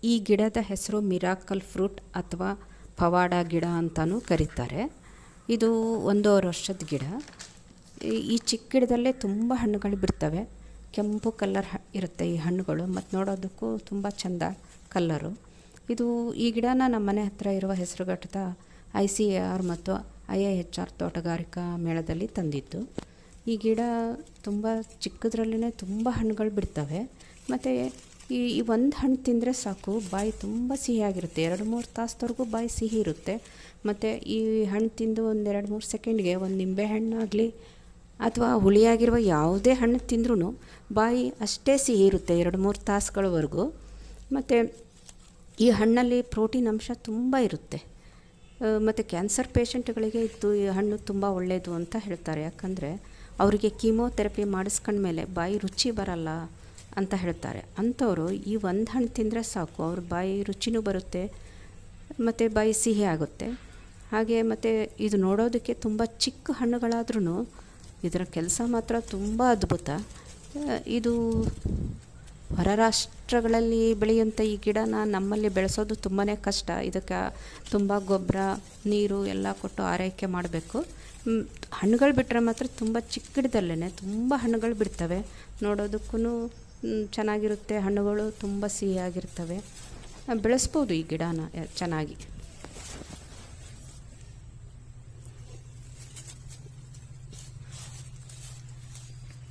ಈ ಗಿಡದ ಹೆಸರು ಮಿರಾಕಲ್ ಫ್ರೂಟ್ ಅಥವಾ ಪವಾಡ ಗಿಡ ಅಂತಲೂ ಕರೀತಾರೆ. ಇದು 1.5 ವರ್ಷದ ಗಿಡ. ಈ ಚಿಕ್ಕ ಗಿಡದಲ್ಲೇ ತುಂಬ ಹಣ್ಣುಗಳು ಬಿಡ್ತವೆ. ಕೆಂಪು ಕಲ್ಲರ್ ಇರುತ್ತೆ ಈ ಹಣ್ಣುಗಳು, ಮತ್ತು ನೋಡೋದಕ್ಕೂ ತುಂಬ ಚೆಂದ ಕಲ್ಲರು. ಈ ಗಿಡನ ನಮ್ಮ ಮನೆ ಹತ್ತಿರ ಇರುವ ಹೆಸರುಘಟ್ಟದ ICAR ಮತ್ತು IIHR ತೋಟಗಾರಿಕಾ ಮೇಳದಲ್ಲಿ ತಂದಿದ್ದು. ಈ ಗಿಡ ತುಂಬ ಚಿಕ್ಕದ್ರಲ್ಲೇ ತುಂಬ ಹಣ್ಣುಗಳು ಬಿಡ್ತವೆ. ಮತ್ತು ಈ ಒಂದು ಹಣ್ಣು ತಿಂದರೆ ಸಾಕು, ಬಾಯಿ ತುಂಬ ಸಿಹಿಯಾಗಿರುತ್ತೆ. 2-3 ತಾಸುವರೆಗೂ ಬಾಯಿ ಸಿಹಿ ಇರುತ್ತೆ. ಮತ್ತು ಈ ಹಣ್ಣು ತಿಂದು 1-2-3 ಸೆಕೆಂಡ್ಗೆ ಒಂದು ನಿಂಬೆಹಣ್ಣಾಗಲಿ ಅಥವಾ ಹುಳಿಯಾಗಿರುವ ಯಾವುದೇ ಹಣ್ಣು ತಿಂದ್ರೂ ಬಾಯಿ ಅಷ್ಟೇ ಸಿಹಿ ಇರುತ್ತೆ 2-3 ತಾಸುಗಳವರೆಗೂ. ಮತ್ತು ಈ ಹಣ್ಣಲ್ಲಿ ಪ್ರೋಟೀನ್ ಅಂಶ ತುಂಬ ಇರುತ್ತೆ. ಮತ್ತು ಕ್ಯಾನ್ಸರ್ ಪೇಷಂಟ್ಗಳಿಗೆ ಈ ಹಣ್ಣು ತುಂಬ ಒಳ್ಳೆಯದು ಅಂತ ಹೇಳ್ತಾರೆ. ಯಾಕಂದರೆ ಅವರಿಗೆ ಕೀಮೋಥೆರಪಿ ಮಾಡಿಸ್ಕೊಂಡ್ಮೇಲೆ ಬಾಯಿ ರುಚಿ ಬರಲ್ಲ ಅಂತ ಹೇಳ್ತಾರೆ. ಅಂಥವರು ಈ ಒಂದು ಹಣ್ಣು ತಿಂದರೆ ಸಾಕು, ಅವ್ರ ಬಾಯಿ ರುಚಿನೂ ಬರುತ್ತೆ ಮತ್ತು ಬಾಯಿ ಸಿಹಿ ಆಗುತ್ತೆ. ಹಾಗೆ ಮತ್ತು ಇದು ನೋಡೋದಕ್ಕೆ ತುಂಬ ಚಿಕ್ಕ ಹಣ್ಣುಗಳಾದ್ರೂ ಇದರ ಕೆಲಸ ಮಾತ್ರ ತುಂಬ ಅದ್ಭುತ. ಇದು ಹೊರ ರಾಷ್ಟ್ರಗಳಲ್ಲಿ ಬೆಳೆಯುವಂಥ ಈ ಗಿಡನ ನಮ್ಮಲ್ಲಿ ಬೆಳೆಸೋದು ತುಂಬಾ ಕಷ್ಟ. ಇದಕ್ಕೆ ತುಂಬ ಗೊಬ್ಬರ, ನೀರು ಎಲ್ಲ ಕೊಟ್ಟು ಆರೈಕೆ ಮಾಡಬೇಕು. ಹಣ್ಣುಗಳು ಬಿಟ್ಟರೆ ಮಾತ್ರ ತುಂಬ ಚಿಕ್ಕ ಗಿಡದಲ್ಲೇ ತುಂಬ ಹಣ್ಣುಗಳು ಬಿಡ್ತವೆ. ನೋಡೋದಕ್ಕೂ ಚೆನ್ನಾಗಿರುತ್ತೆ, ಹಣ್ಣುಗಳು ತುಂಬ ಸಿಹಿಯಾಗಿರ್ತವೆ. ಬೆಳೆಸ್ಬೋದು ಈ ಗಿಡನ ಚೆನ್ನಾಗಿ.